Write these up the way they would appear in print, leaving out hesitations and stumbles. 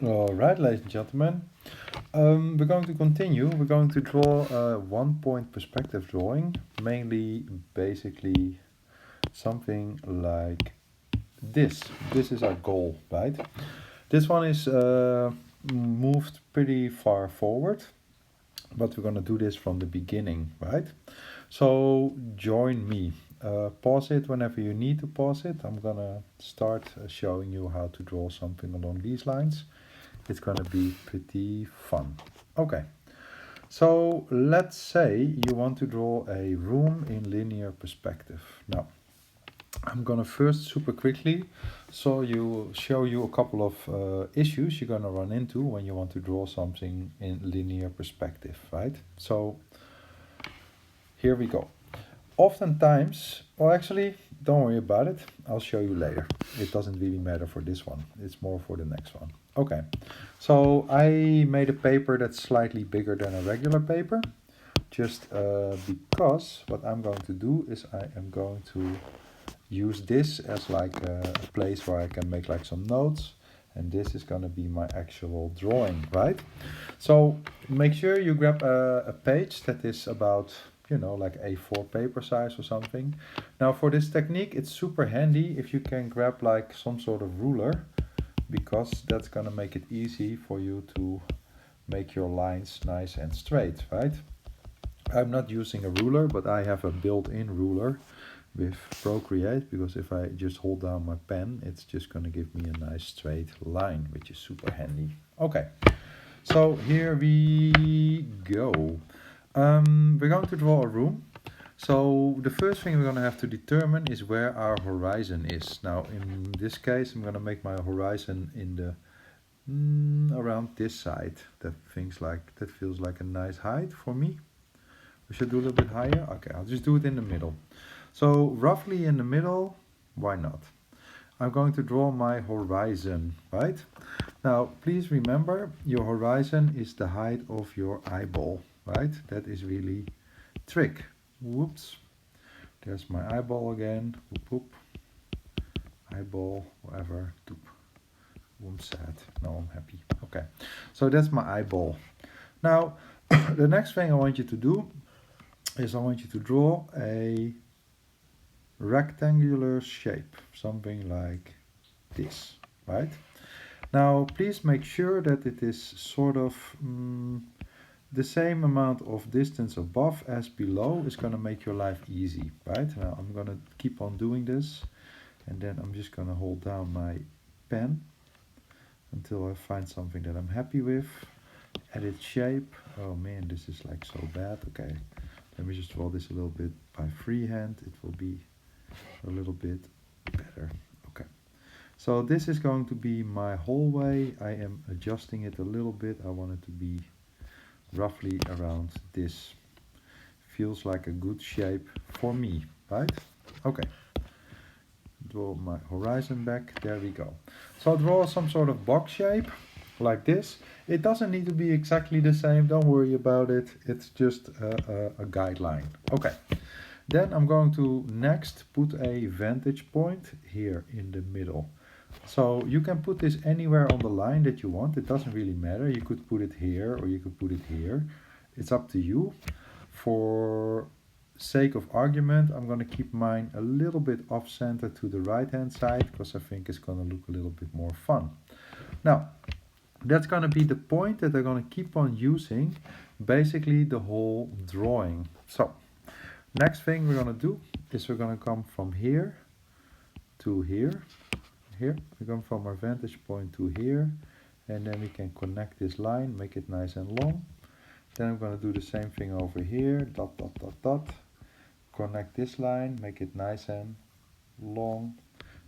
All right, ladies and gentlemen, we're going to continue. We're going to draw a one-point perspective drawing, mainly, basically, something like this. This is our goal, right? This one is moved pretty far forward, but we're going to do this from the beginning, right? So join me. Pause it whenever you need to pause it. I'm gonna start showing you how to draw something along these lines. It's gonna be pretty fun. Okay, so let's say you want to draw a room in linear perspective. Now, I'm gonna first super quickly show you a couple of issues you're gonna run into when you want to draw something in linear perspective, right? So here we go. Oftentimes, well, actually, don't worry about it. I'll show you later. It doesn't really matter for this one. It's more for the next one. Okay, so I made a paper that's slightly bigger than a regular paper, just because what I'm going to do is I am going to use this as like a place where I can make like some notes, and this is going to be my actual drawing, right? So make sure you grab a page that is about, you know, like A4 paper size or something. Now for this technique, it's super handy if you can grab like some sort of ruler, because that's going to make it easy for you to make your lines nice and straight, right? I'm not using a ruler, but I have a built-in ruler with Procreate, because if I just hold down my pen, it's just going to give me a nice straight line, which is super handy. Okay, so here we go. We're going to draw a room. So the first thing we're going to have to determine is where our horizon is. Now in this case, I'm going to make my horizon in the around this side. That feels like a nice height for me. We should do a little bit higher. Okay, I'll just do it in the middle. So roughly in the middle, why not? I'm going to draw my horizon, right? Now, please remember, your horizon is the height of your eyeball, right? That is really trick. Whoops. There's my eyeball again. Whoop, whoop. Eyeball, whatever. Doop. I'm sad. No, I'm happy. Okay. So that's my eyeball. Now, the next thing I want you to do is I want you to draw a rectangular shape, something like this, right? Now, please make sure that it is sort of the same amount of distance above as below is going to make your life easy, right? Now, I'm going to keep on doing this, and then I'm just going to hold down my pen until I find something that I'm happy with. Edit shape. Oh man, this is like so bad. Okay, let me just draw this a little bit by freehand. It will be a little bit better. Okay, so this is going to be my hallway. I am adjusting it a little bit. I want it to be roughly around this. Feels like a good shape for me, right? Okay, draw my horizon back. There we go. So draw some sort of box shape like this. It doesn't need to be exactly the same. Don't worry about it. It's just a guideline. Okay. Then I'm going to next put a vantage point here in the middle. So you can put this anywhere on the line that you want. It doesn't really matter. You could put it here or you could put it here. It's up to you. For sake of argument, I'm going to keep mine a little bit off center to the right hand side, because I think it's going to look a little bit more fun. Now, that's going to be the point that I'm going to keep on using basically the whole drawing. So next thing we're going to do is we're going to come from here to here. Here we're going from our vantage point to here, and then we can connect this line, make it nice and long. Then I'm going to do the same thing over here, dot dot dot dot, connect this line, make it nice and long.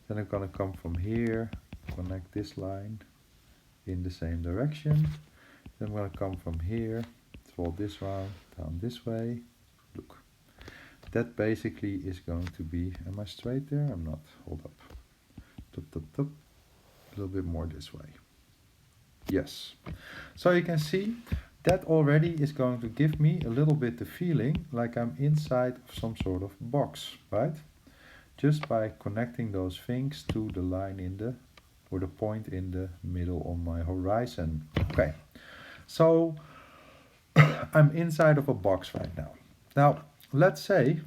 Then I'm going to come from here, connect this line in the same direction. Then I'm going to come from here, draw this round down this way. Look, that basically is going to be, am I straight there? I'm not. Hold up. Tup, tup, tup. A little bit more this way. Yes. So you can see that already is going to give me a little bit the feeling like I'm inside of some sort of box, right? Just by connecting those things to the line in the or the point in the middle on my horizon. Okay, so I'm inside of a box right now. Now, let's say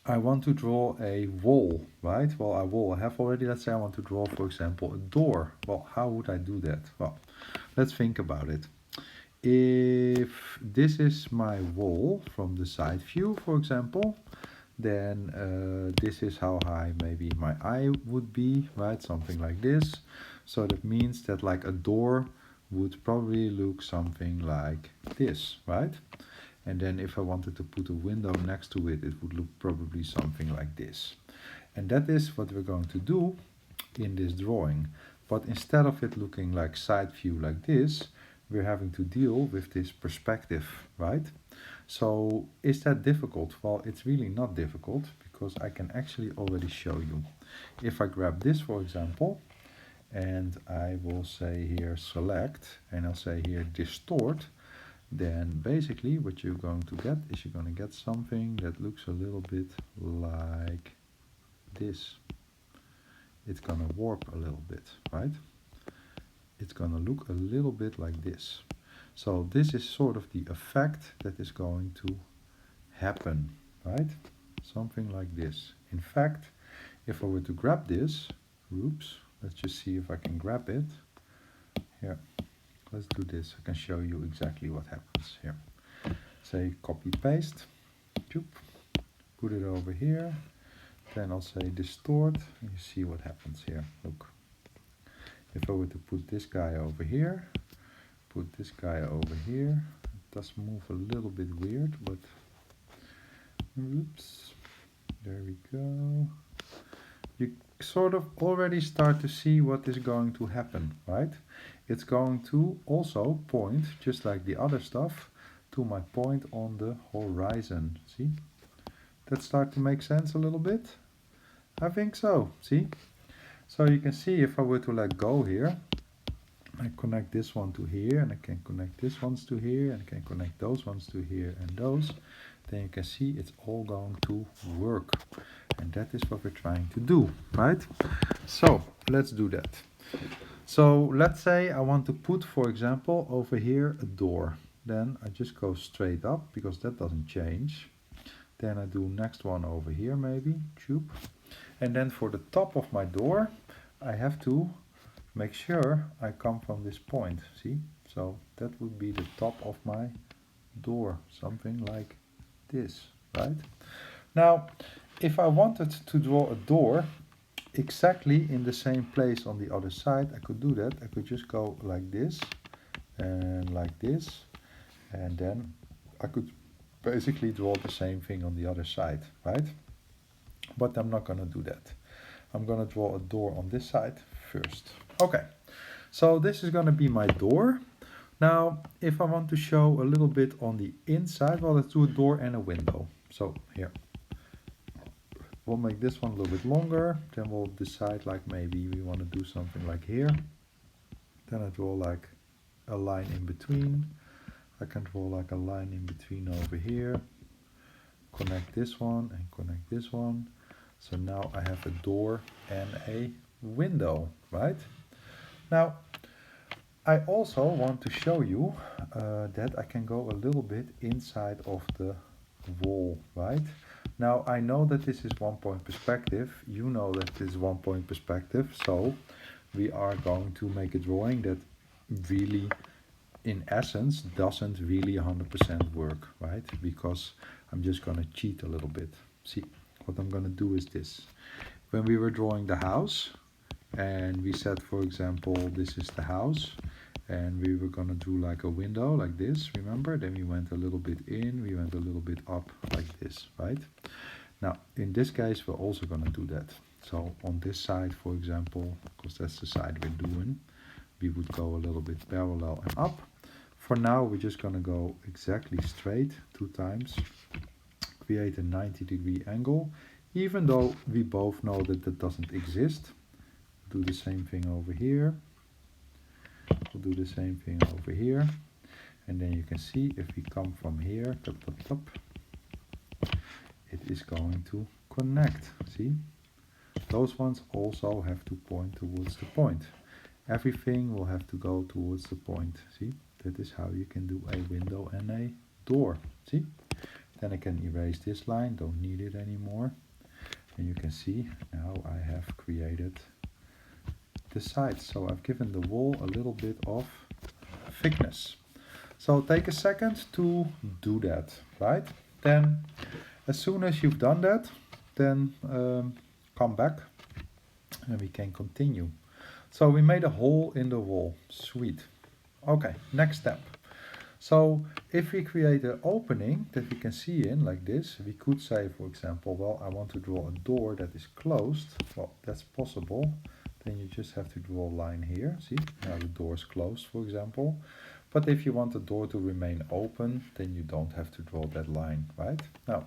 I want to draw a wall, right? Well, I will have already, let's say I want to draw, for example, a door. Well, how would I do that? Well, let's think about it. If this is my wall from the side view, for example, then this is how high maybe my eye would be, right? Something like this. So that means that like a door would probably look something like this, right? And then if I wanted to put a window next to it, it would look probably something like this. And that is what we're going to do in this drawing. But instead of it looking like side view like this, we're having to deal with this perspective, right? So is that difficult? Well, it's really not difficult because I can actually already show you. If I grab this, for example, and I will say here select, and I'll say here distort, then basically what you're going to get is you're going to get something that looks a little bit like this. It's going to warp a little bit, right? It's going to look a little bit like this. So this is sort of the effect that is going to happen, right? Something like this. In fact, if I were to grab this, oops, let's just see if I can grab it. Here, let's do this. I can show you exactly what happens here. Say copy paste, put it over here. Then I'll say distort, and you see what happens here. Look, if I were to put this guy over here, put this guy over here, it does move a little bit weird, but oops, there we go. You sort of already start to see what is going to happen, right? It's going to also point, just like the other stuff, to my point on the horizon. See? That start to make sense a little bit? I think so, see? So you can see if I were to let go here, I connect this one to here, and I can connect this ones to here, and I can connect those ones to here and those. Then you can see it's all going to work. And that is what we're trying to do, right? So let's do that. So let's say I want to put, for example, over here a door. Then I just go straight up because that doesn't change. Then I do next one over here maybe, and then for the top of my door, I have to make sure I come from this point, see? So that would be the top of my door, something like this, right? Now, if I wanted to draw a door exactly in the same place on the other side, I could do that. I could just go like this, and then I could basically draw the same thing on the other side, right? But I'm not going to do that. I'm going to draw a door on this side first. Okay, so this is going to be my door. Now, if I want to show a little bit on the inside, well, let's do a door and a window. So here, we'll make this one a little bit longer. Then we'll decide like maybe we want to do something like here. Then I draw like a line in between. I can draw like a line in between over here. Connect this one and connect this one. So now I have a door and a window, right? Now, I also want to show you that I can go a little bit inside of the wall, right? Now, I know that this is 1 point perspective. You know that this is 1 point perspective. So we are going to make a drawing that really, in essence, doesn't really 100% work, right? Because I'm just going to cheat a little bit. See, what I'm going to do is this. When we were drawing the house, and we said, for example, this is the house, and we were going to do like a window like this, remember? Then we went a little bit in, we went a little bit up like this, right? Now, in this case, we're also going to do that. So on this side, for example, because that's the side we're doing, we would go a little bit parallel and up. For now, we're just going to go exactly straight 2 times, create a 90-degree angle, even though we both know that that doesn't exist. Do the same thing over here. We'll do the same thing over here. And then you can see if we come from here, it is going to connect, see? those ones also have to point towards the point. Everything will have to go towards the point. See, that is how you can do a window and a door. See, then I can erase this line, don't need it anymore. And you can see now I have created the sides. So I've given the wall a little bit of thickness. So take a second to do that, right? Then as soon as you've done that, then come back and we can continue. So we made a hole in the wall. Sweet. Okay, next step. So if we create an opening that we can see in like this, we could say, for example, well, I want to draw a door that is closed. Well, that's possible. Then you just have to draw a line here. See, now the door is closed, for example. But if you want the door to remain open, then you don't have to draw that line, right? Now,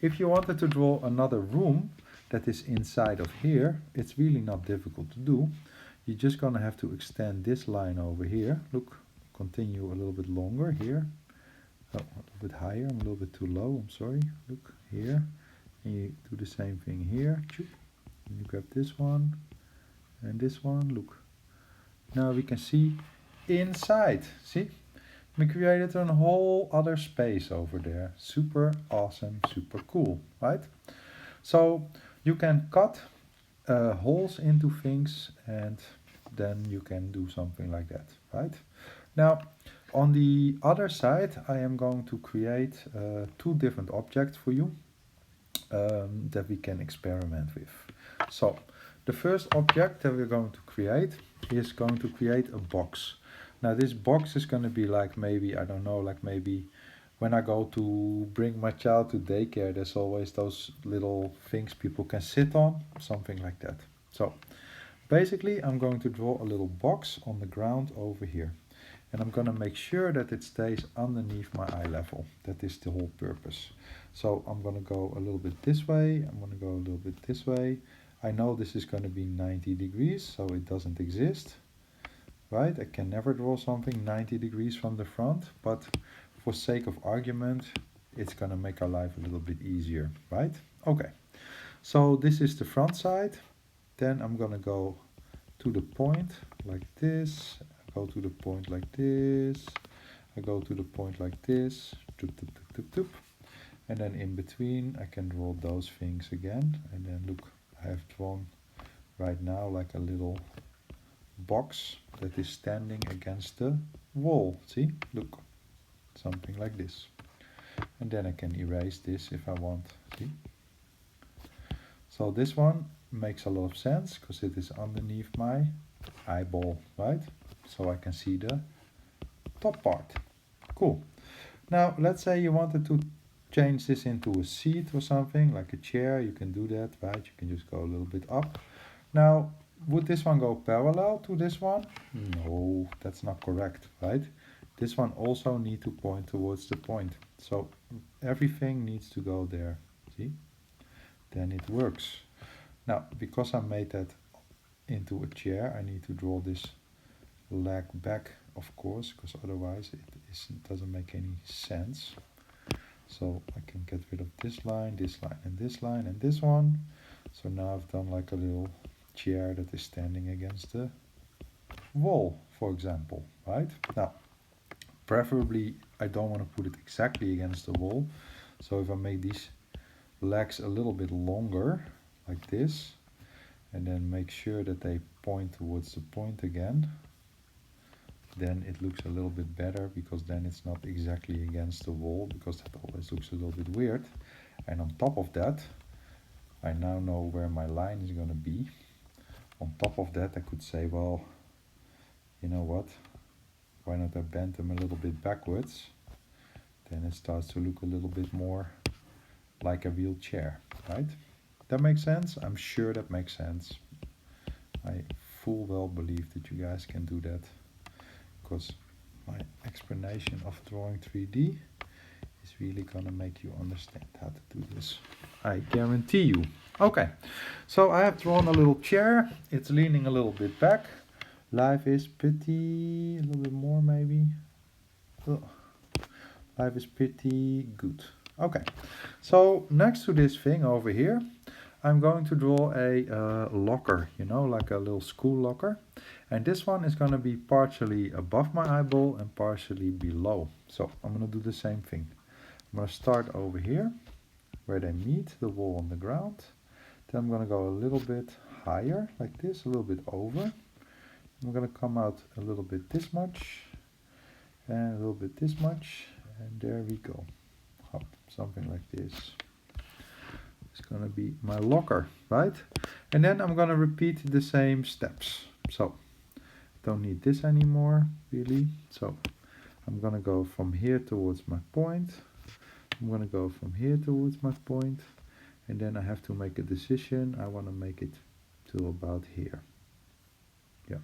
if you wanted to draw another room that is inside of here, it's really not difficult to do. You're just gonna have to extend this line over here. Look, continue a little bit longer here. Oh, a little bit higher, I'm a little bit too low, I'm sorry. Look, here. And you do the same thing here. And you grab this one and this one, look. Now we can see inside, see? We created a whole other space over there. Super awesome, super cool, right? So you can cut holes into things and then you can do something like that, right? Now on the other side I am going to create two different objects for you that we can experiment with. So the first object that we're going to create is going to create a box. Now this box is going to be like maybe, I don't know, like maybe when I go to bring my child to daycare, there's always those little things people can sit on, something like that. So basically I'm going to draw a little box on the ground over here. And I'm going to make sure that it stays underneath my eye level. That is the whole purpose. So I'm going to go a little bit this way, I'm going to go a little bit this way. I know this is going to be 90 degrees, so it doesn't exist. Right, I can never draw something 90 degrees from the front, but for sake of argument, it's gonna make our life a little bit easier, right? Okay, so this is the front side. Then I'm gonna go to the point like this, go to the point like this, I go to the point like this, doop, doop, doop, doop, doop. And then in between I can draw those things again, and then look, I have drawn right now like a little box that is standing against the wall. See, look, something like this. And then I can erase this if I want. See, so this one makes a lot of sense because it is underneath my eyeball, right? So I can see the top part. Cool. Now let's say you wanted to change this into a seat or something like a chair. You can do that, right? You can just go a little bit up. Now would this one go parallel to this one? No, that's not correct, right? This one also needs to point towards the point. So everything needs to go there, see? Then it works. Now, because I made that into a chair, I need to draw this leg back, of course, because otherwise it doesn't make any sense. So I can get rid of this line, and this line, and this one. So now I've done like a little chair that is standing against the wall, for example, right? Now, preferably I don't want to put it exactly against the wall. So if I make these legs a little bit longer, like this, and then make sure that they point towards the point again, then it looks a little bit better, because then it's not exactly against the wall, because that always looks a little bit weird. And on top of that, I now know where my line is going to be. On top of that, I could say, well, you know what, why not I bend them a little bit backwards? Then it starts to look a little bit more like a real chair, right? That makes sense? I'm sure that makes sense. I full well believe that you guys can do that, because my explanation of drawing 3D is really gonna make you understand how to do this. I guarantee you. Okay, so I have drawn a little chair. It's leaning a little bit back. Life is pretty, a little bit more maybe. Oh, life is pretty good. Okay, so next to this thing over here, I'm going to draw a locker, you know, like a little school locker. And this one is going to be partially above my eyeball and partially below. So I'm going to do the same thing. I'm going to start over here where they meet the wall on the ground. Then I'm going to go a little bit higher like this, a little bit over. I'm going to come out a little bit this much and a little bit this much, and there we go. Hop, something like this. It's going to be my locker, right? And then I'm going to repeat the same steps. So don't need this anymore, really. So I'm going to go from here towards my point. I'm going to go from here towards my point. And then I have to make a decision. I want to make it to about here. Yeah.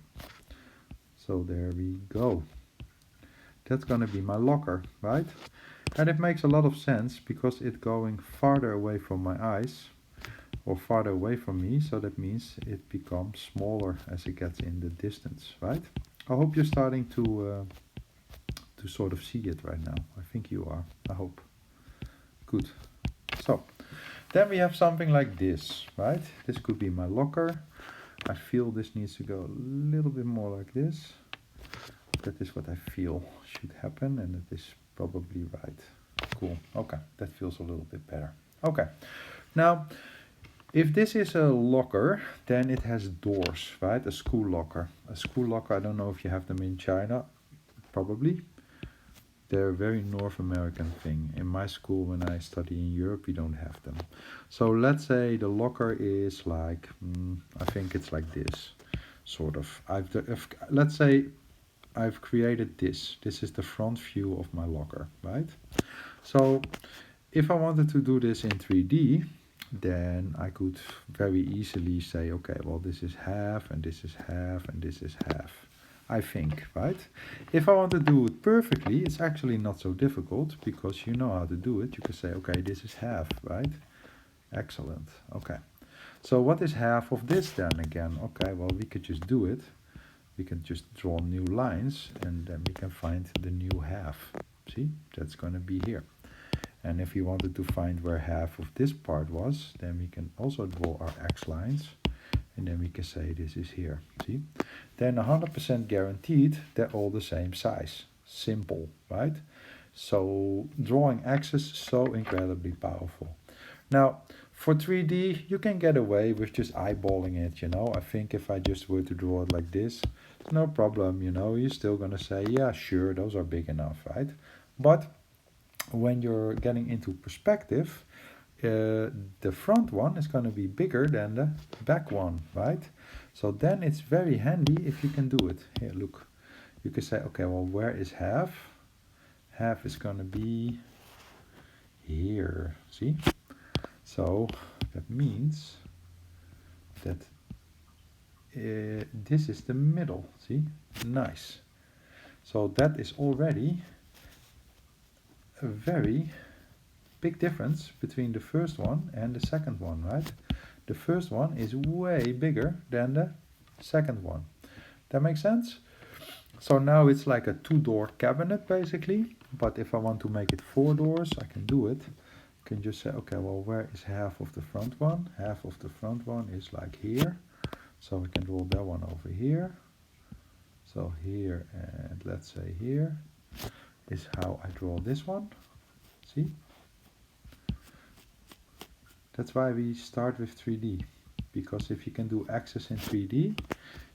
So there we go. That's going to be my locker, right? And it makes a lot of sense because it's going farther away from my eyes or farther away from me. So that means it becomes smaller as it gets in the distance, right? I hope you're starting to sort of see it right now. I think you are. I hope. Good. So then we have something like this, right? This could be my locker. I feel this needs to go a little bit more like this. That is what I feel should happen, and it is probably right. Cool. Okay, that feels a little bit better. Okay. Now, if this is a locker, then it has doors, right? A school locker. A school locker, I don't know if you have them in China. Probably. They're a very North American thing. In my school, when I study in Europe, we don't have them. So let's say the locker is like, I think it's like this, sort of. Let's say I've created this. This is the front view of my locker, right? So if I wanted to do this in 3D, then I could very easily say, okay, well, this is half, and this is half, and this is half. I think, right? If I want to do it perfectly, it's actually not so difficult because you know how to do it. You can say, okay, this is half, right? Excellent. Okay. So what is half of this then again? Okay, well, we could just do it. We can just draw new lines and then we can find the new half. See, that's going to be here. And if we wanted to find where half of this part was, then we can also draw our X lines. And then we can say this is here, see? Then 100% guaranteed they're all the same size. Simple, right? So drawing axes is so incredibly powerful. Now, for 3D, you can get away with just eyeballing it, you know? I think if I just were to draw it like this, it's no problem, you know? You're still gonna say, yeah, sure, those are big enough, right? But when you're getting into perspective, the front one is going to be bigger than the back one, right? So then it's very handy if you can do it. Here, look. You can say, okay, well, where is half? Half is going to be here, see? So that means that this is the middle, see? Nice. So that is already a very big difference between the first one and the second one, right? The first one is way bigger than the second one. That makes sense? So now it's like a 2-door cabinet basically, but if I want to make it 4 doors, I can do it. I can just say, okay, well, where is half of the front one? Half of the front one is like here. So we can draw that one over here. So here, and let's say here is how I draw this one. See? That's why we start with 3D, because if you can do axes in 3D,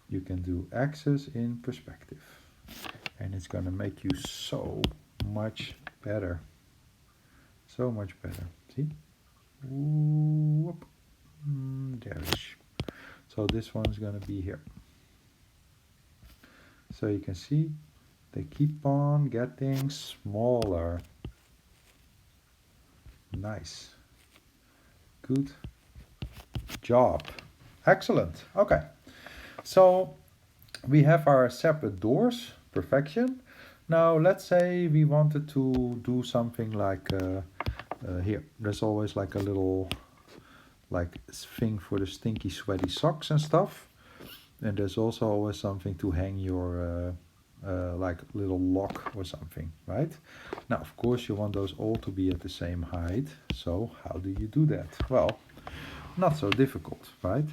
you can do axes in perspective. And it's going to make you so much better. So much better. See? Whoop. There it is. So this one's going to be here. So you can see they keep on getting smaller. Nice. Good job. Excellent. Okay. So we have our separate doors. Perfection. Now let's say we wanted to do something like here. There's always like a little like thing for the stinky sweaty socks and stuff. And there's also always something to hang your like little lock or something, right? Now, of course, you want those all to be at the same height. So how do you do that? Well, not so difficult, right?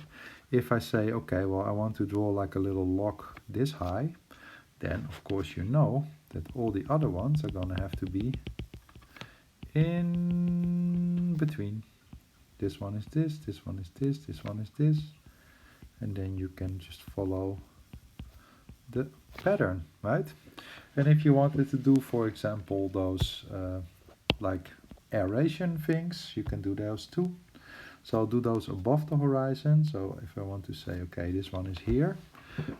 If I say, okay, well, I want to draw like a little log this high, then of course you know that all the other ones are gonna have to be in between. This one is this one is this one is this, and then you can just follow the pattern, right? And if you wanted to do, for example, those like aeration things, you can do those too. So I'll do those above the horizon. So if I want to say, okay, this one is here,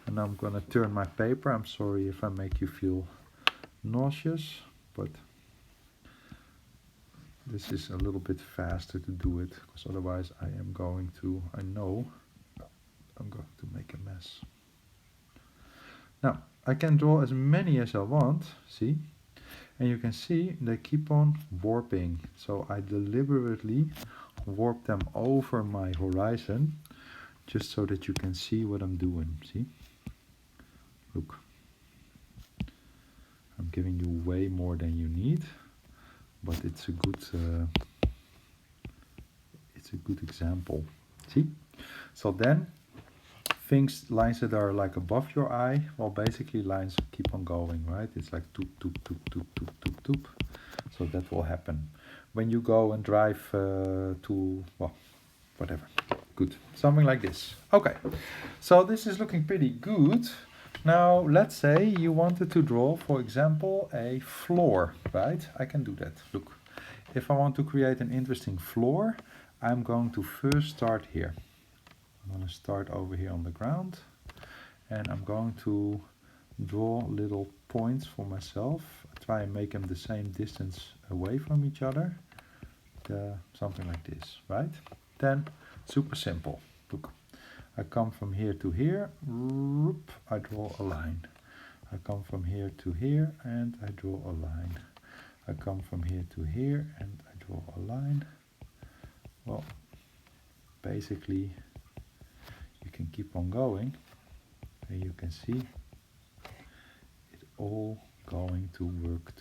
and I'm gonna turn my paper. I'm sorry if I make you feel nauseous, but this is a little bit faster to do it, because otherwise I know I'm going to make a mess. Now, I can draw as many as I want, see? And you can see they keep on warping. So I deliberately warp them over my horizon, just so that you can see what I'm doing, see? Look. I'm giving you way more than you need, but it's a good example, see? So then, lines that are like above your eye, well, basically lines keep on going, right? It's like toop, toop, toop, toop, toop, toop, toop. So that will happen. When you go and drive to, well, whatever, good. Something like this. Okay, so this is looking pretty good. Now, let's say you wanted to draw, for example, a floor, right? I can do that. Look, if I want to create an interesting floor, I'm going to first start here. I'm going to start over here on the ground, and I'm going to draw little points for myself. I try and make them the same distance away from each other. Something like this, right? Then, super simple. Look, I come from here to here, I draw a line. I come from here to here, and I draw a line. I come from here to here, and I draw a line. Well, basically, you can keep on going, and you can see it all going to work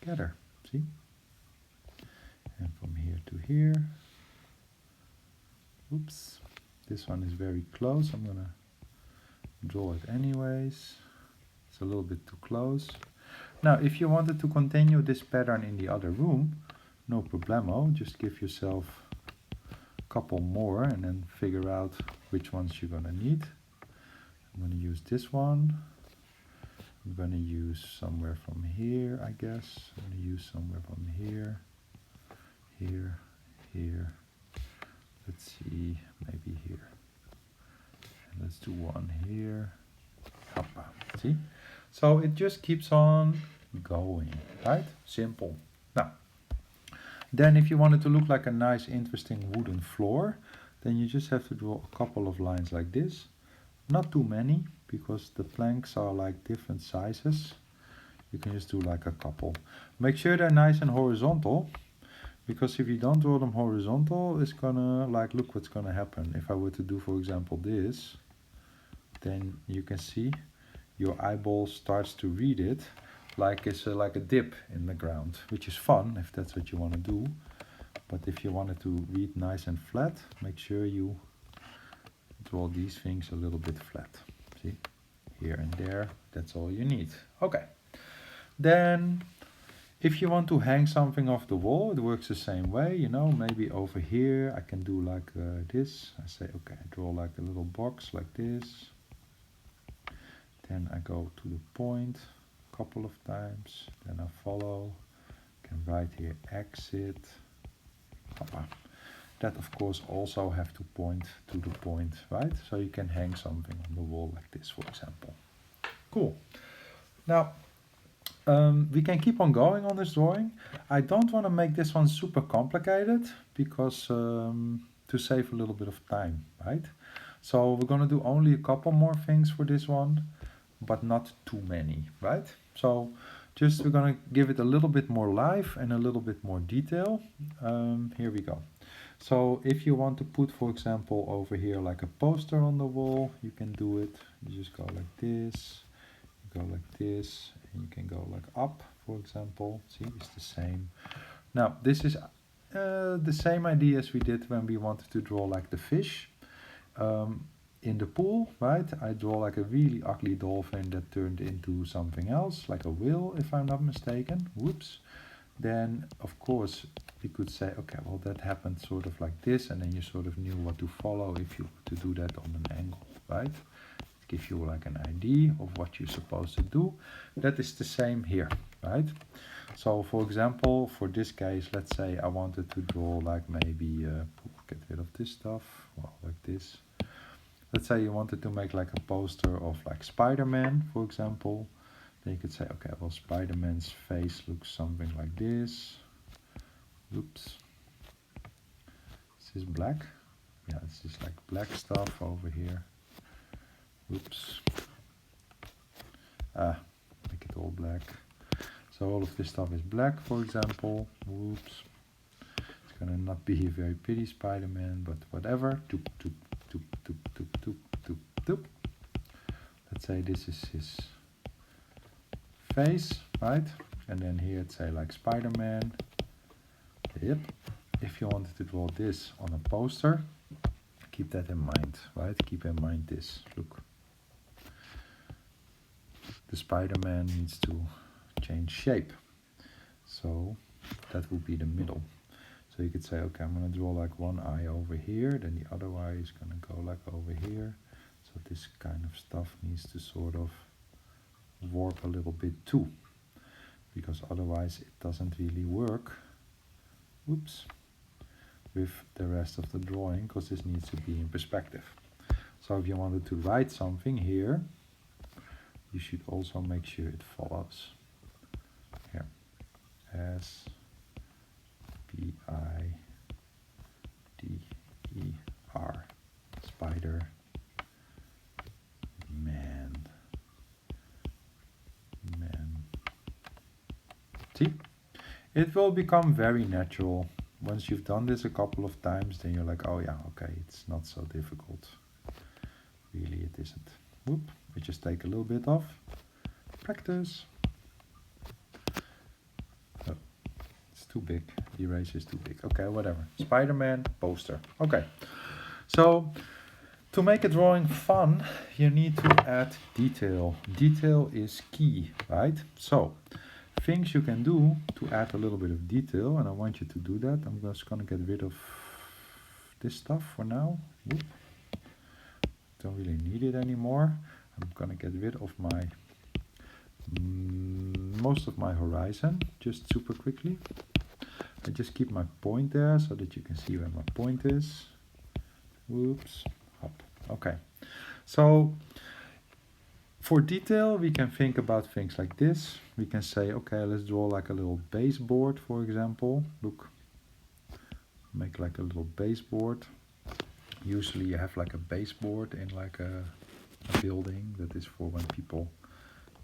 together. See? And from here to here. Oops, this one is very close. I'm gonna draw it anyways. It's a little bit too close. Now, if you wanted to continue this pattern in the other room, no problemo. Just give yourself a couple more and then figure out which ones you're gonna need. I'm gonna use this one. I'm gonna use somewhere from here, I guess. I'm gonna use somewhere from here, here, here. Let's see, maybe here. And let's do one here. Hoppa. See? So it just keeps on going, right? Simple. Now, then if you want it to look like a nice, interesting wooden floor, then you just have to draw a couple of lines like this. Not too many, because the planks are like different sizes. You can just do like a couple. Make sure they're nice and horizontal, because if you don't draw them horizontal, it's gonna, like, look what's gonna happen. If I were to do, for example, this, then you can see your eyeball starts to read it like it's like a dip in the ground, which is fun if that's what you want to do. But if you want it to read nice and flat, make sure you draw these things a little bit flat. See, here and there, that's all you need. Okay, then if you want to hang something off the wall, it works the same way, you know. Maybe over here I can do like this. I say, okay, I draw like a little box like this. Then I go to the point a couple of times. Then I follow. Can write here exit. Hoppa. That of course also have to point to the point, right? So you can hang something on the wall like this, for example. Cool. Now, we can keep on going on this drawing. I don't want to make this one super complicated, because to save a little bit of time, right? So we're going to do only a couple more things for this one, but not too many, right? So just we're going to give it a little bit more life and a little bit more detail. Here we go. So if you want to put, for example, over here like a poster on the wall, you can do it. You just go like this, you go like this, and you can go like up, for example. See, it's the same. Now this is the same idea as we did when we wanted to draw like the fish. In the pool, right, I draw like a really ugly dolphin that turned into something else, like a whale, if I'm not mistaken. Whoops. Then, of course, we could say, okay, well, that happened sort of like this, and then you sort of knew what to follow if you were to do that on an angle, right? Give you like an idea of what you're supposed to do. That is the same here, right? So for example, for this case, let's say I wanted to draw like maybe, get rid of this stuff, well, like this. Let's say you wanted to make like a poster of like Spider-Man, for example. Then you could say, okay, well, Spider-Man's face looks something like this. Oops. Is this black? Yeah, it's just like black stuff over here. Oops. Make it all black. So all of this stuff is black, for example. Whoops. It's gonna not be a very pretty Spider-Man, but whatever. Doop, doop, doop, doop, doop, doop, doop, doop. Let's say this is his face, right? And then here it's say like Spider-Man. Yep. If you wanted to draw this on a poster, keep that in mind, right? Keep in mind this. Look. The Spider-Man needs to change shape. So that would be the middle. So you could say, okay, I'm going to draw like one eye over here, then the other eye is going to go like over here. So this kind of stuff needs to sort of warp a little bit too, because otherwise it doesn't really work. Oops. With the rest of the drawing, because this needs to be in perspective. So if you wanted to write something here, you should also make sure it follows. Here, S P I D E R, Spider Man. See, it will become very natural. Once you've done this a couple of times, then you're like, oh yeah, okay, it's not so difficult. Really, it isn't. Whoop, we just take a little bit off. Practice. Oh, it's too big. The eraser is too big. Okay, whatever. Spider-Man poster. Okay, so to make a drawing fun, you need to add detail. Detail is key, right? So things you can do to add a little bit of detail, and I want you to do that. I'm just gonna get rid of this stuff for now. Whoop. Don't really need it anymore. I'm gonna get rid of my most of my horizon just super quickly. I just keep my point there so that you can see where my point is. Whoops. Up. Okay. So for detail, we can think about things like this. We can say, okay, let's draw like a little baseboard, for example. Look, make like a little baseboard. Usually you have like a baseboard in like a building that is for when people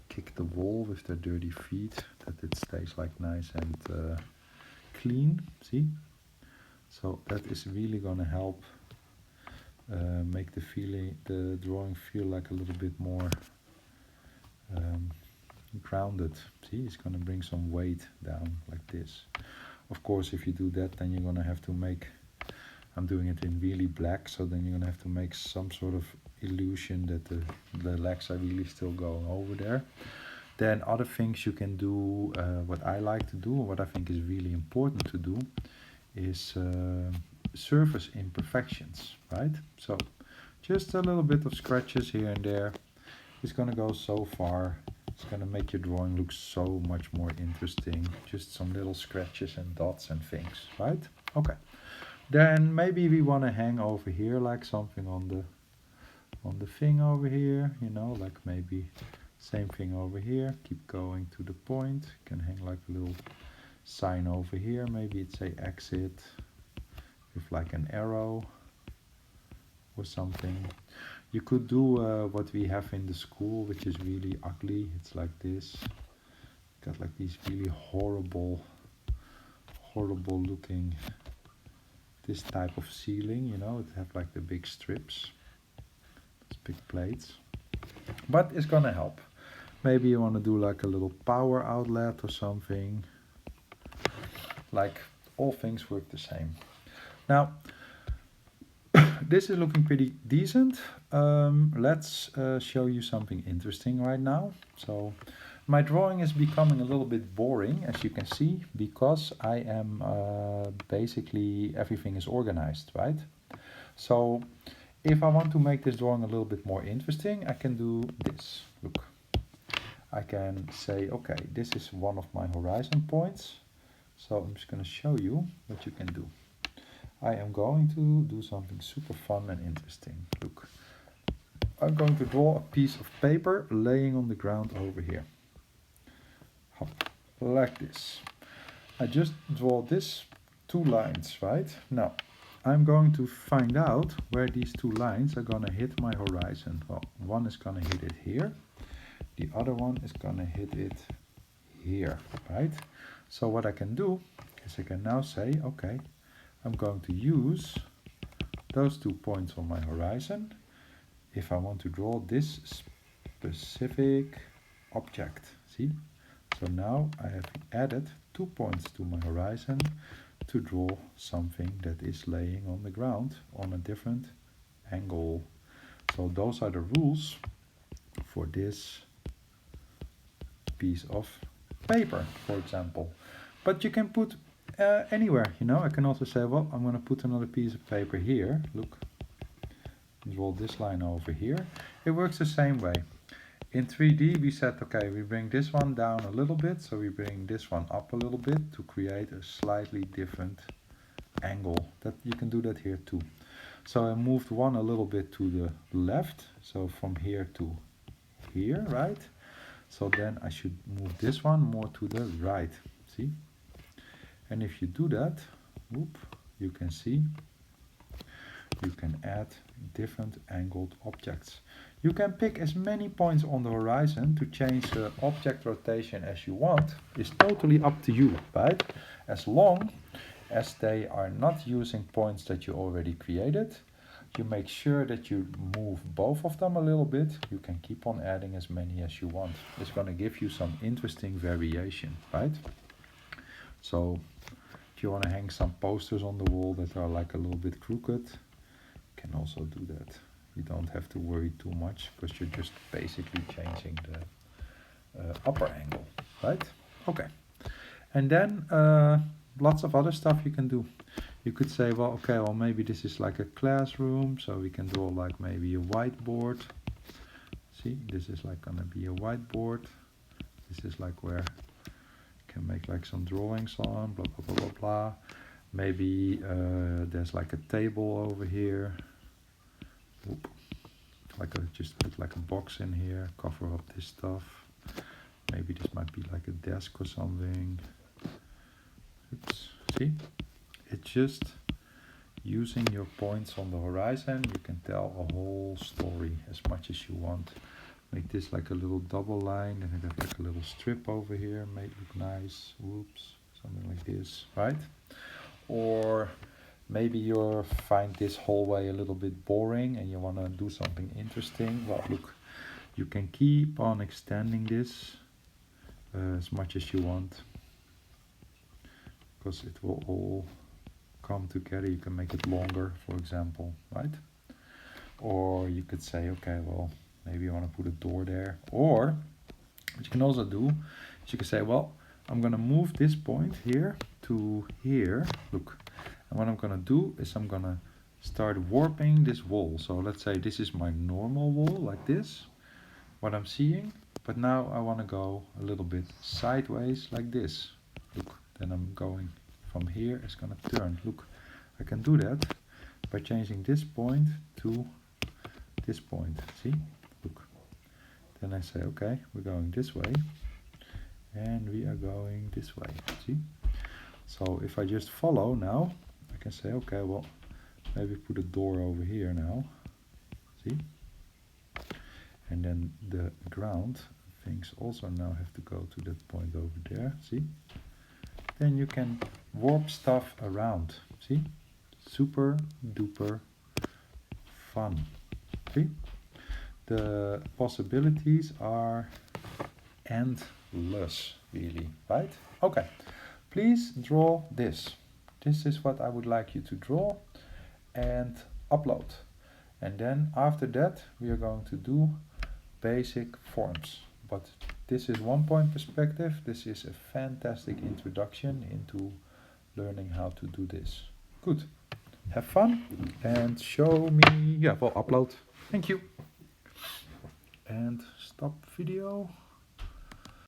kick the wall with their dirty feet, that it stays like nice and clean. See? So that is really gonna help make the drawing feel like a little bit more grounded. See, it's gonna bring some weight down like this. Of course, if you do that, then you're gonna have to make, I'm doing it in really black, so then you're gonna have to make some sort of illusion that the legs are really still going over there. Then other things you can do, what I like to do, or what I think is really important to do, is surface imperfections, right? So just a little bit of scratches here and there is gonna go so far. It's gonna make your drawing look so much more interesting. Just some little scratches and dots and things, right? Okay. Then maybe we want to hang over here like something on the thing over here, you know, like maybe same thing over here. Keep going to the point. You can hang like a little sign over here. Maybe it's a exit with like an arrow or something. You could do what we have in the school, which is really ugly. It's like this. Got like these really horrible looking, this type of ceiling, you know, it have like the big strips, these big plates, but it's gonna help. Maybe you want to do like a little power outlet or something. Like all things work the same. Now, this is looking pretty decent. Let's show you something interesting right now. So my drawing is becoming a little bit boring, as you can see, because I am basically everything is organized, right? So if I want to make this drawing a little bit more interesting, I can do this. Look, I can say, okay, this is one of my horizon points. So I'm just going to show you what you can do. I am going to do something super fun and interesting. Look, I'm going to draw a piece of paper laying on the ground over here. Hop, like this. I just draw this two lines, right? Now, I'm going to find out where these two lines are going to hit my horizon. Well, one is going to hit it here. The other one is going to hit it here, right? So what I can do is I can now say, okay, I'm going to use those 2 points on my horizon if I want to draw this specific object. See? So now I have added 2 points to my horizon to draw something that is laying on the ground on a different angle. So those are the rules for this piece of paper, for example. But you can put anywhere, you know. I can also say, well, I'm going to put another piece of paper here. Look, draw this line over here. It works the same way. In 3D we said, okay, we bring this one down a little bit, so we bring this one up a little bit to create a slightly different angle. That you can do that here too. So I moved one a little bit to the left, so from here to here, right? So then I should move this one more to the right, see? And if you do that, whoop, you can see you can add different angled objects. You can pick as many points on the horizon to change the object rotation as you want. It's totally up to you, right? As long as they are not using points that you already created, you make sure that you move both of them a little bit. You can keep on adding as many as you want. It's going to give you some interesting variation, right? So if you want to hang some posters on the wall that are like a little bit crooked, you can also do that. You don't have to worry too much because you're just basically changing the upper angle, right? Okay. And then lots of other stuff you can do. You could say, well, okay, well, maybe this is like a classroom, so we can draw like maybe a whiteboard. See, this is like gonna be a whiteboard. This is like where you can make like some drawings on, blah, blah, blah, blah, blah. Maybe there's like a table over here. Oop. Like just put like a box in here, cover up this stuff. Maybe this might be like a desk or something. Oops. See? It's just using your points on the horizon. You can tell a whole story as much as you want. Make this like a little double line, and it have like a little strip over here. Make it look nice. Whoops, something like this, right? Or maybe you find this hallway a little bit boring and you want to do something interesting. Well, look, you can keep on extending this as much as you want, because it will all come together. You can make it longer, for example, right? Or you could say, okay, well, maybe you want to put a door there. Or what you can also do is you can say, well, I'm going to move this point here to here. Look, and what I'm going to do is I'm going to start warping this wall. So let's say this is my normal wall, like this, what I'm seeing. But now I want to go a little bit sideways, like this. Look, then I'm going from here, it's going to turn. Look, I can do that by changing this point to this point. See? Look. Then I say, okay, we're going this way. And we are going this way. See? So if I just follow now, I can say, okay, well, maybe put a door over here now. See? And then the ground things also now have to go to that point over there. See? Then you can warp stuff around. See? Super duper fun. See? The possibilities are endless, really, right? Okay, please draw this. this is what I would like you to draw, and upload. And then after that we are going to do basic forms. But this is 1 point perspective. This is a fantastic introduction into learning how to do this. Good. Have fun and show me, yeah, well, upload. Thank you. And stop video.